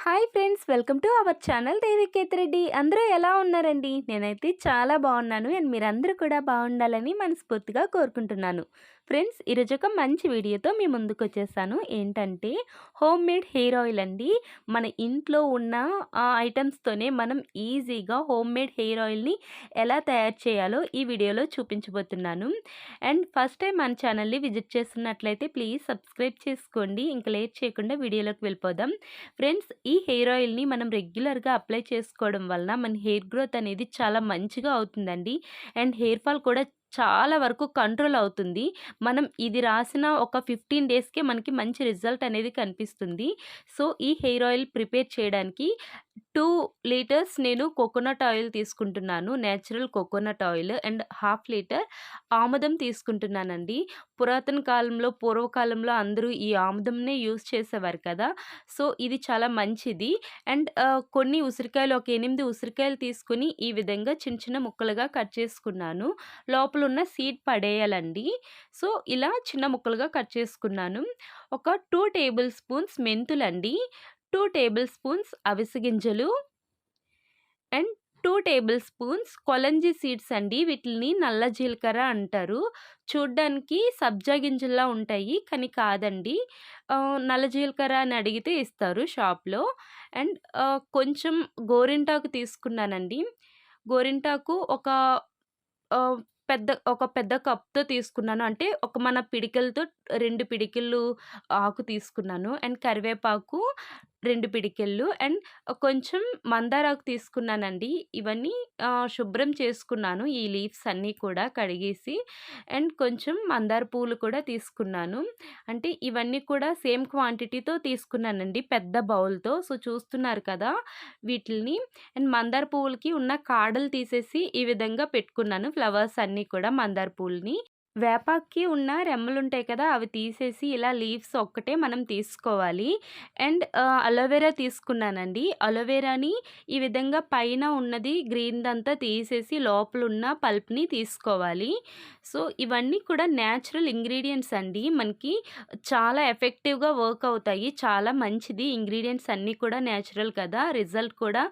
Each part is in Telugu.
Hi friends, welcome to our channel Deviketh Reddy. అందరూ ఎలా ఉన్నారండి? నేనైతే చాలా బాగున్నాను అండ్ మీరందరూ కూడా బాగుండాలని మనస్ఫూర్తిగా కోరుకుంటున్నాను. ఫ్రెండ్స్, ఈరోజు ఒక మంచి వీడియోతో మీ ముందుకు వచ్చేసాను. ఏంటంటే హోమ్ మేడ్ హెయిర్ ఆయిల్ అండి. మన ఇంట్లో ఉన్న ఐటమ్స్తోనే మనం ఈజీగా హోమ్ మేడ్ హెయిర్ ఆయిల్ని ఎలా తయారు చేయాలో ఈ వీడియోలో చూపించబోతున్నాను. అండ్ ఫస్ట్ టైం మన ఛానల్ని విజిట్ చేస్తున్నట్లయితే ప్లీజ్ సబ్స్క్రైబ్ చేసుకోండి. ఇంకా లేట్ చేయకుండా వీడియోలోకి వెళ్ళిపోదాం. ఫ్రెండ్స్, ఈ హెయిర్ ఆయిల్ని మనం రెగ్యులర్గా అప్లై చేసుకోవడం వలన మన హెయిర్ గ్రోత్ అనేది చాలా మంచిగా అవుతుందండి. అండ్ హెయిర్ ఫాల్ కూడా చాలా వరకు కంట్రోల్ అవుతుంది. మనం ఇది రాసిన ఒక 15 డేస్కే మనకి మంచి రిజల్ట్ అనేది కనిపిస్తుంది. సో ఈ హెయిర్ ఆయిల్ ప్రిపేర్ చేయడానికి 2 లీటర్స్ నేను కోకోనట్ ఆయిల్ తీసుకుంటున్నాను. Natural coconut oil and half litre ఆముదం తీసుకుంటున్నానండి. పురాతన కాలంలో, పూర్వకాలంలో అందరూ ఈ ఆముదంనే యూజ్ చేసేవారు కదా! సో ఇది చాలా మంచిది. అండ్ కొన్ని ఉసిరికాయలు, ఒక 8 ఉసిరికాయలు తీసుకొని ఈ విధంగా చిన్న చిన్న ముక్కలుగా కట్ చేసుకున్నాను. లోపలున్న సీడ్ పడేయాలండి. సో ఇలా చిన్న ముక్కలుగా కట్ చేసుకున్నాను. ఒక 2 టేబుల్ స్పూన్స్ మెంతులండి, 2 టేబుల్ స్పూన్స్ అవిసె గింజలు అండ్ 2 టేబుల్ స్పూన్స్ కొలంజీ సీడ్స్ అండి. వీటిని నల్ల జీలకర్ర అంటారు. చూడ్డానికి సబ్జా గింజల్లా ఉంటాయి, కానీ కాదండి. నల్ల జీలకర్ర అని అడిగితే ఇస్తారు షాప్‌లో. అండ్ కొంచెం గోరింటాకు తీసుకున్నానండి. గోరింటాకు ఆహ్, ఒక పెద్ద కప్‌తో తీసుకున్నాను. అంటే మన పిడికెలతో 2 పిడికిళ్ళు ఆకు తీసుకున్నాను. అండ్ కరివేపాకు 2 పిడికెళ్ళు అండ్ కొంచెం మందారాకు తీసుకున్నానండి. ఇవన్నీ శుభ్రం చేసుకున్నాను, ఈ లీవ్స్ అన్నీ కూడా కడిగేసి. అండ్ కొంచెం మందార పూలు కూడా తీసుకున్నాను. అంటే ఇవన్నీ కూడా సేమ్ క్వాంటిటీతో తీసుకున్నానండి, పెద్ద బౌల్‌తో. సో చూస్తున్నారు కదా వీటిల్ని. అండ్ మందార పువ్వులకి ఉన్న కాడలు తీసేసి ఈ విధంగా పెట్టుకున్నాను, ఫ్లవర్స్ అన్నీ కూడా మందార పూలని. వేపాకుకి ఉన్న రెమ్మలుంటాయి కదా! అవి తీసేసి ఇలా లీవ్స్ ఒక్కటే మనం తీసుకోవాలి. అండ్ అలోవెరా తీసుకున్నానండి. అలోవెరాని ఈ విధంగా పైన ఉన్నది గ్రీన్‌దంతా తీసేసి లోపలున్న పల్ప్‌ని తీసుకోవాలి. సో ఇవన్నీ కూడా నేచురల్ ఇంగ్రీడియెంట్స్ అండి. మనకి చాలా ఎఫెక్టివ్‌గా వర్క్ అవుతాయి. చాలా మంచిది. ఇంగ్రీడియెంట్స్ అన్నీ కూడా నేచురల్ కదా! రిజల్ట్ కూడా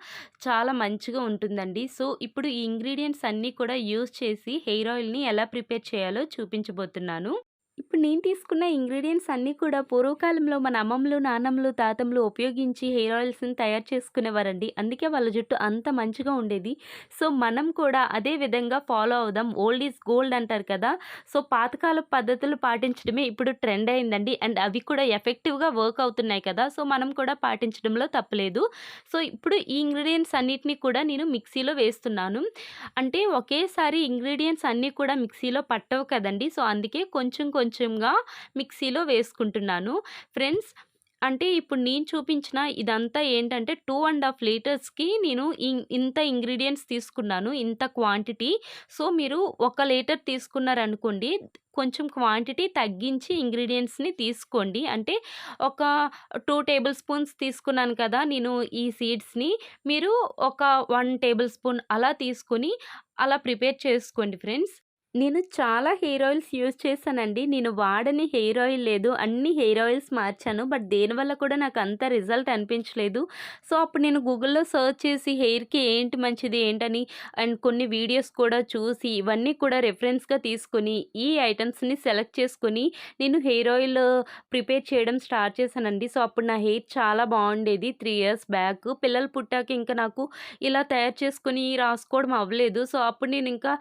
చాలా మంచిగా ఉంటుందండి. సో ఇప్పుడు ఈ ఇంగ్రీడియెంట్స్ అన్నీ కూడా యూజ్ చేసి హెయిర్ ఆయిల్‌ని ఎలా ప్రిపేర్ చేయాలో చూపించబోతున్నాను. ఇప్పుడు నేను తీసుకున్న ఇంగ్రీడియెంట్స్ అన్నీ కూడా పూర్వకాలంలో మన అమ్మమ్మలు, నాన్నమ్మలు, తాతమ్మలు ఉపయోగించి హెయిర్ ఆయిల్స్‌ని తయారు చేసుకునేవారండి. అందుకే వాళ్ళ జుట్టు అంత మంచిగా ఉండేది. సో మనం కూడా అదే విధంగా ఫాలో అవుదాం. ఓల్డ్ ఈజ్ గోల్డ్ అంటారు కదా! సో పాతకాలపు పద్ధతులు పాటించడమే ఇప్పుడు ట్రెండ్ అయిందండి. అండ్ అవి కూడా ఎఫెక్టివ్‌గా వర్క్ అవుతున్నాయి కదా! సో మనం కూడా పాటించడంలో తప్పులేదు. సో ఇప్పుడు ఈ ఇంగ్రీడియెంట్స్ అన్నిటిని కూడా నేను మిక్సీలో వేస్తున్నాను. అంటే ఒకేసారి ఇంగ్రీడియెంట్స్ అన్నీ కూడా మిక్సీలో పట్టవు కదండీ! సో అందుకే కొంచెం కొంచెంగా మిక్సీలో వేసుకుంటున్నాను. ఫ్రెండ్స్, అంటే ఇప్పుడు నేను చూపించిన ఇదంతా ఏంటంటే 2 లీటర్స్‌కి నేను ఇంత ఇంగ్రీడియెంట్స్ తీసుకున్నాను, ఇంత క్వాంటిటీ. సో మీరు 1 లీటర్ తీసుకున్నారనుకోండి, కొంచెం క్వాంటిటీ తగ్గించి ఇంగ్రీడియెంట్స్‌ని తీసుకోండి. అంటే ఒక 2 టేబుల్ స్పూన్స్ తీసుకున్నాను కదా నేను ఈ సీడ్స్‌ని, మీరు ఒక 1 టేబుల్ స్పూన్ అలా తీసుకొని అలా ప్రిపేర్ చేసుకోండి ఫ్రెండ్స్. నేను చాలా హెయిర్ ఆయిల్స్ యూజ్ చేశానండి. నేను వాడని హెయిర్ ఆయిల్ లేదు. అన్ని హెయిర్ ఆయిల్స్ మార్చాను. బట్ దేనివల్ల కూడా నాకు అంత రిజల్ట్ అనిపించలేదు. సో అప్పుడు నేను గూగుల్‌లో సెర్చ్ చేసి హెయిర్‌కి ఏంటి మంచిది ఏంటని అండ్ కొన్ని వీడియోస్ కూడా చూసి ఇవన్నీ కూడా రెఫరెన్స్‌గా తీసుకొని ఈ ఐటెమ్స్‌ని సెలెక్ట్ చేసుకొని నేను హెయిర్ ఆయిల్ ప్రిపేర్ చేయడం స్టార్ట్ చేశానండి. సో అప్పుడు నా హెయిర్ చాలా బాగుండేది 3 ఇయర్స్ బ్యాక్. పిల్లలు పుట్టాక ఇంకా నాకు ఇలా తయారు చేసుకొని రాసుకోవడం అవ్వలేదు. సో అప్పుడు నేను ఇంకా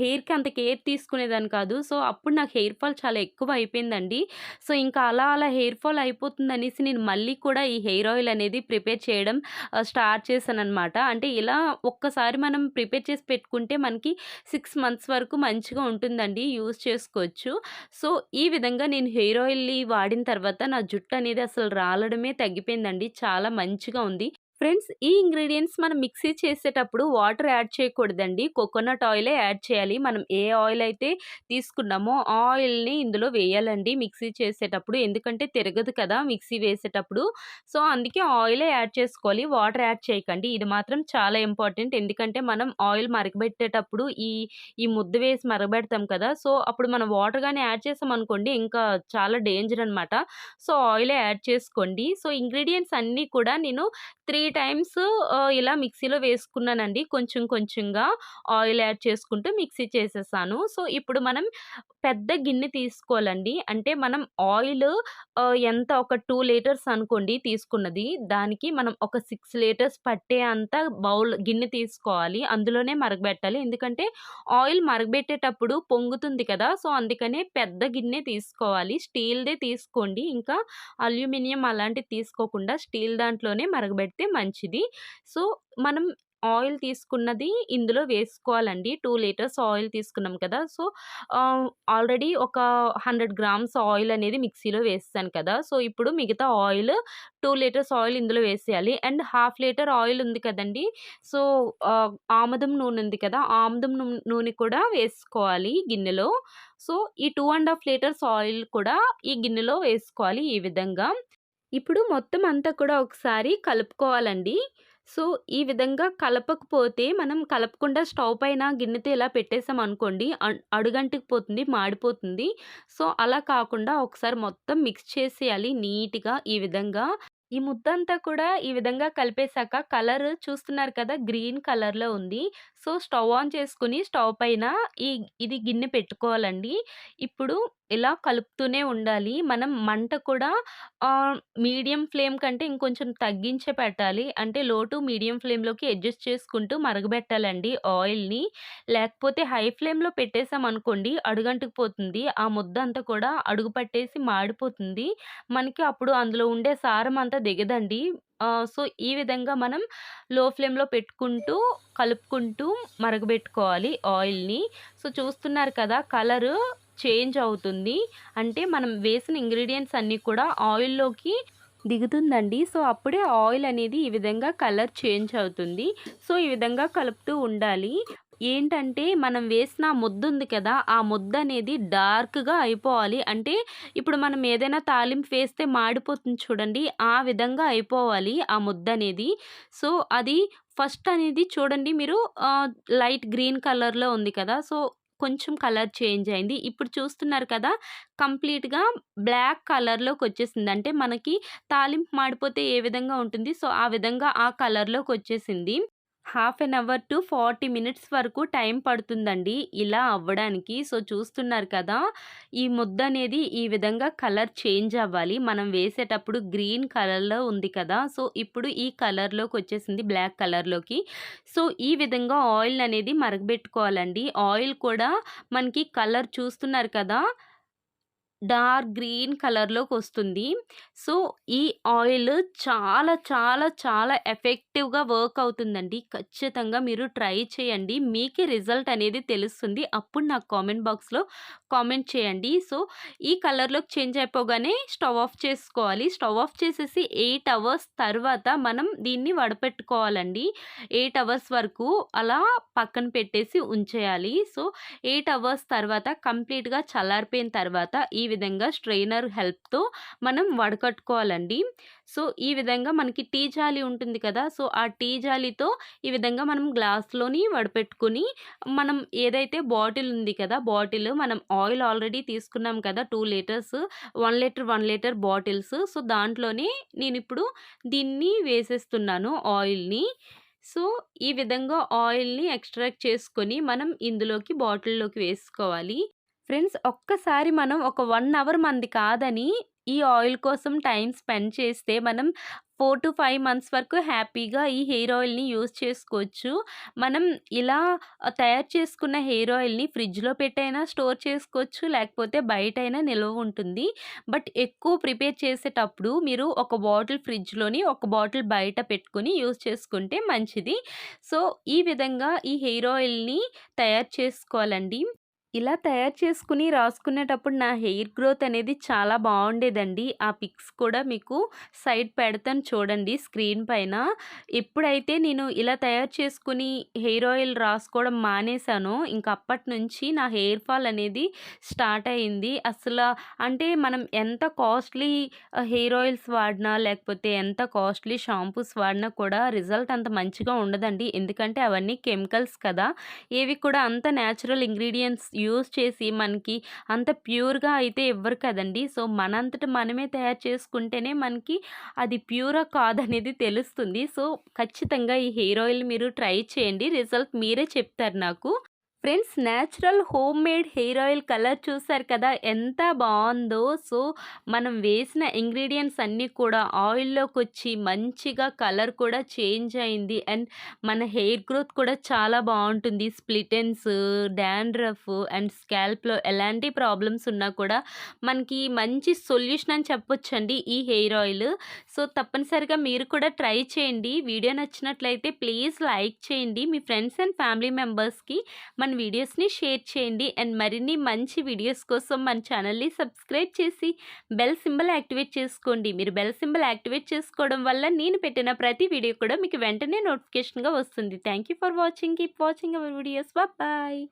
హెయిర్‌కి అంత కేర్ తీసుకునేదాన్ని కాదు. సో అప్పుడు నాకు హెయిర్ ఫాల్ చాలా ఎక్కువ అయిపోయిందండి. సో ఇంకా అలా అలా హెయిర్ ఫాల్ అయిపోతుందనేసి నేను మళ్ళీ కూడా ఈ హెయిర్ ఆయిల్ అనేది ప్రిపేర్ చేయడం స్టార్ట్ చేశాననమాట. అంటే ఇలా ఒక్కసారి మనం ప్రిపేర్ చేసి పెట్టుకుంటే మనకి 6 మంత్స్ వరకు మంచిగా ఉంటుందండి, యూజ్ చేసుకోవచ్చు. సో ఈ విధంగా నేను హెయిర్ ఆయిల్‌ని వాడిన తర్వాత నా జుట్టు అనేది అసలు రాలడమే తగ్గిపోయిందండి. చాలా మంచిగా ఉంది. ఫ్రెండ్స్, ఈ ఇంగ్రీడియెంట్స్ మనం మిక్సీ చేసేటప్పుడు వాటర్ యాడ్ చేయకూడదండి. కోకోనట్ ఆయిలే యాడ్ చేయాలి. మనం ఏ ఆయిల్ అయితే తీసుకున్నామో ఆ ఆయిల్‌ని ఇందులో వేయాలండి మిక్సీ చేసేటప్పుడు. ఎందుకంటే తిరగదు కదా మిక్సీ వేసేటప్పుడు. సో, అందుకే ఆయిలే యాడ్ చేసుకోవాలి. వాటర్ యాడ్ చేయకండి. ఇది మాత్రం చాలా ఇంపార్టెంట్. ఎందుకంటే మనం ఆయిల్ మరగబెట్టేటప్పుడు ఈ ముద్ద వేసి మరగబెడతాం కదా! సో, అప్పుడు మనం వాటర్ గాని యాడ్ చేసామనుకోండి ఇంకా చాలా డేంజర్ అనమాట. సో, ఆయిలే యాడ్ చేసుకోండి. సో, ఇంగ్రీడియెంట్స్ అన్నీ కూడా నేను 3 టైమ్స్ ఇలా మిక్సీలో వేసుకున్నానండి. కొంచెం కొంచెంగా ఆయిల్ యాడ్ చేసుకుంటూ మిక్సీ చేసేసాను. సో, ఇప్పుడు మనం పెద్ద గిన్నె తీసుకోవాలండి. అంటే మనం ఆయిల్ ఎంత ఒక 2 లీటర్స్ అనుకోండి తీసుకున్నది. దానికి మనం ఒక 6 లీటర్స్ పట్టే అంత గిన్నె తీసుకోవాలి. అందులోనే మరగబెట్టాలి. ఎందుకంటే ఆయిల్ మరగబెట్టేటప్పుడు పొంగుతుంది కదా! సో, అందుకనే పెద్ద గిన్నె తీసుకోవాలి. స్టీల్‌దే తీసుకోండి. ఇంకా అల్యూమినియం అలాంటివి తీసుకోకుండా స్టీల్ దాంట్లోనే మరగబెడితే మంచిది. సో, మనం ఆయిల్ తీసుకున్నది ఇందులో వేసుకోవాలండి. 2 లీటర్స్ ఆయిల్ తీసుకున్నాం కదా! సో, ఆల్రెడీ ఒక 100 గ్రామ్స్ ఆయిల్ అనేది మిక్సీలో వేసేసాను కదా! సో, ఇప్పుడు మిగతా ఆయిల్ 2 లీటర్స్ ఆయిల్ ఇందులో వేసేయాలి. అండ్ హాఫ్ లీటర్ ఆయిల్ ఉంది కదండీ! సో, ఆముదం నూనె ఉంది కదా! ఆముదం నూనె కూడా వేసుకోవాలి గిన్నెలో. సో, ఈ 2 ½ లీటర్స్ ఆయిల్ కూడా ఈ గిన్నెలో వేసుకోవాలి ఈ విధంగా. ఇప్పుడు మొత్తం అంతా కూడా ఒకసారి కలుపుకోవాలండి. సో, ఈ విధంగా కలపకపోతే మనం కలపకుండా స్టవ్ పైన గిన్నెతో ఇలా పెట్టేసామనుకోండి అడుగంటుకుపోతుంది, మాడిపోతుంది. సో, అలా కాకుండా ఒకసారి మొత్తం మిక్స్ చేసేయాలి నీట్‌గా ఈ విధంగా. ఈ ముద్దంతా కూడా ఈ విధంగా కలిపేసాక కలర్ చూస్తున్నారు కదా! గ్రీన్ కలర్‌లో ఉంది. సో, స్టవ్ ఆన్ చేసుకొని స్టవ్ పైన ఈ ఇది గిన్నె పెట్టుకోవాలండి. ఇప్పుడు ఇలా కలుపుతూనే ఉండాలి. మనం మంట కూడా మీడియం ఫ్లేమ్ కంటే ఇంకొంచెం తగ్గించే పెట్టాలి. అంటే లో టు మీడియం ఫ్లేమ్‌లోకి అడ్జస్ట్ చేసుకుంటూ మరగబెట్టాలండి ఆయిల్‌ని. లేకపోతే హై ఫ్లేమ్‌లో పెట్టేసామనుకోండి అడుగంటుకుపోతుంది. ఆ ముద్దంతా కూడా అడుగు పట్టేసి మాడిపోతుంది. మనకి అప్పుడు అందులో ఉండే సారం అంతా దిగదండి. సో, ఈ విధంగా మనం లో ఫ్లేమ్‌లో పెట్టుకుంటూ, కలుపుకుంటూ మరగబెట్టుకోవాలి ఆయిల్‌ని. సో, చూస్తున్నారు కదా! కలరు చేంజ్ అవుతుంది. అంటే మనం వేసిన ఇంగ్రీడియెంట్స్ అన్నీ కూడా ఆయిల్‌లోకి దిగుతుందండి. సో, అప్పుడే ఆయిల్ అనేది ఈ విధంగా కలర్ చేంజ్ అవుతుంది. సో, ఈ విధంగా కలుపుతూ ఉండాలి. ఏంటంటే మనం వేసిన ఆ ముద్దుంది కదా! ఆ ముద్దనేది డార్క్‌గా అయిపోవాలి. అంటే ఇప్పుడు మనం ఏదైనా తాలింపు వేస్తే మాడిపోతుంది చూడండి. ఆ విధంగా అయిపోవాలి ఆ ముద్దనేది. సో, అది ఫస్ట్ అనేది చూడండి మీరు ఆహ్, లైట్ గ్రీన్ కలర్‌లో ఉంది కదా! సో, కొంచెం కలర్ చేంజ్ అయింది. ఇప్పుడు చూస్తున్నారు కదా! కంప్లీట్‌గా బ్లాక్ కలర్‌లోకొచ్చేసింది. అంటే మనకి తాలింపు మాడిపోతే ఏ విధంగా ఉంటుంది. సో, ఆ విధంగా ఆ కలర్‌లోకొచ్చేసింది. Half an hour to 40 minutes వరకు టైం పడుతుందండి ఇలా అవ్వడానికి. సో, చూస్తున్నారు కదా! ఈ ముద్దనేది ఈ విధంగా కలర్ చేంజ్ అవ్వాలి. మనం వేసేటప్పుడు గ్రీన్ కలర్‌లో ఉంది కదా! సో, ఇప్పుడు ఈ కలర్‌లోకొచ్చేసింది బ్లాక్ కలర్‌లోకి. సో, ఈ విధంగా ఆయిల్ అనేది మరగబెట్టుకోవాలండి. ఆయిల్ కూడా మనకి కలర్ చూస్తున్నారు కదా! డార్క్ గ్రీన్ కలర్‌లోకొస్తుంది. సో, ఈ ఆయిల్ చాలా, చాలా, చాలా ఎఫెక్టివ్‌గా వర్క్ అవుతుందండి. ఖచ్చితంగా మీరు ట్రై చేయండి. మీకే రిజల్ట్ అనేది తెలుస్తుంది. అప్పుడు నాకు కామెంట్ బాక్స్‌లో కామెంట్ చేయండి. సో, ఈ కలర్‌లోకి చేంజ్ అయిపోగానే స్టవ్ ఆఫ్ చేసుకోవాలి. స్టవ్ ఆఫ్ చేసేసి 8 అవర్స్ తర్వాత మనం దీన్ని వడపెట్టుకోవాలండి. 8 అవర్స్ వరకు అలా పక్కన పెట్టేసి ఉంచేయాలి. సో, 8 అవర్స్ తర్వాత కంప్లీట్‌గా చల్లారిపోయిన తర్వాత ఈ విధంగా స్ట్రెయినర్ హెల్ప్‌తో మనం వడకట్టుకోవాలండి. సో, ఈ విధంగా మనకి టీ జాలి ఉంటుంది కదా! సో, ఆ టీ జాలితో ఈ విధంగా మనం గ్లాస్‌లోని వడపెట్టుకొని మనం ఏదైతే బాటిల్ ఉంది కదా! బాటిల్ మనం ఆయిల్ ఆల్రెడీ తీసుకున్నాం కదా! 2 litres 1 litre, 1 litre bottles. So, దాంట్లోనే నేనిప్పుడు దీన్ని వేసేస్తున్నాను ఆయిల్‌ని. సో, ఈ విధంగా ఆయిల్‌ని ఎక్స్ట్రాక్ట్ చేసుకొని మనం ఇందులోకి బాటిల్‌లోకి వేసుకోవాలి. ఫ్రెండ్స్, ఒక్కసారి మనం ఒక 1 అవర్ మనది కాదని ఈ ఆయిల్ కోసం టైం స్పెండ్ చేస్తే మనం 4-5 మంత్స్ వరకు హ్యాపీగా ఈ హెయిర్ ఆయిల్‌ని యూజ్ చేసుకోవచ్చు. మనం ఇలా తయారు చేసుకున్న హెయిర్ ఆయిల్‌ని ఫ్రిడ్జ్‌లో పెట్టైనా స్టోర్ చేసుకోవచ్చు. లేకపోతే బయటైనా నిల్వ ఉంటుంది. బట్ ఎక్కువ ప్రిపేర్ చేసేటప్పుడు మీరు ఒక బాటిల్ ఫ్రిడ్జ్‌లోని, ఒక బాటిల్ బయట పెట్టుకొని యూజ్ చేసుకుంటే మంచిది. సో, ఈ విధంగా ఈ హెయిర్ ఆయిల్‌ని తయారు చేసుకోవాలండి. ఇలా తయారు చేసుకొని రాసుకునేటప్పుడు నా హెయిర్ గ్రోత్ అనేది చాలా బాగుండేదండి. ఆ పిక్స్ కూడా మీకు సైడ్ పెడతాను చూడండి స్క్రీన్ పైన. ఎప్పుడైతే నేను ఇలా తయారు చేసుకొని హెయిర్ ఆయిల్ రాసుకోవడం మానేశానో, ఇంక అప్పటినుంచి నా హెయిర్ ఫాల్ అనేది స్టార్ట్ అయింది. అంటే మనం ఎంత కాస్ట్‌లీ హెయిర్ ఆయిల్స్ వాడినా, లేకపోతే ఎంత కాస్ట్‌లీ షాంపూస్ వాడినా కూడా రిజల్ట్ అంత మంచిగా ఉండదండి. ఎందుకంటే అవన్నీ కెమికల్స్ కదా! ఏవి కూడా అంత న్యాచురల్ ఇంగ్రీడియెంట్స్ యూజ్ చేసి మనకి అంత ప్యూర్‌గా అయితే ఇవ్వరు కదండీ. సో, మనంతట మనమే తయారు చేసుకుంటేనే మనకి అది ప్యూరా కాదనేది తెలుస్తుంది. సో, ఖచ్చితంగా ఈ హెయిర్ ఆయిల్ మీరు ట్రై చేయండి. రిజల్ట్ మీరే చెప్తారు నాకు. Friends, natural home made hair oil colour చూసారు కదా ఎంత బావుందో. సో, మనం వేసిన ఇంగ్రీడియెంట్స్ అన్నీ కూడా ఆయిల్‌లోకొచ్చి మంచిగా కలర్ కూడా చేంజ్ అయింది. అండ్ మన హెయిర్ గ్రోత్ కూడా చాలా బావుంటుంది. స్ప్లిట్ ఎండ్స్, డాండ్రఫ్ అండ్ స్కాల్ప్‌లో ఎలాంటి ప్రాబ్లమ్స్ ఉన్నా కూడా మనకి మంచి సొల్యూషన్ అని చెప్పొచ్చండి ఈ హెయిర్ ఆయిల్. సో, తప్పనిసరిగా మీరు కూడా ట్రై చేయండి. వీడియో నచ్చినట్లయితే ప్లీజ్ లైక్ చేయండి. మీ ఫ్రెండ్స్ అండ్ ఫ్యామిలీ మెంబర్స్‌కి మన వీడియోస్‌ని షేర్ చేయండి. అండ్ మరిన్ని మంచి వీడియోస్ కోసం మన ఛానల్‌ని సబ్స్క్రైబ్ చేసి బెల్ సింబల్ యాక్టివేట్ చేసుకోండి. మీరు బెల్ సింబల్ యాక్టివేట్ చేసుకోవడం వల్ల నేను పెట్టిన ప్రతి వీడియో కూడా మీకు వెంటనే నోటిఫికేషన్‌గా వస్తుంది. Thank you for watching. Keep watching our videos. Bye.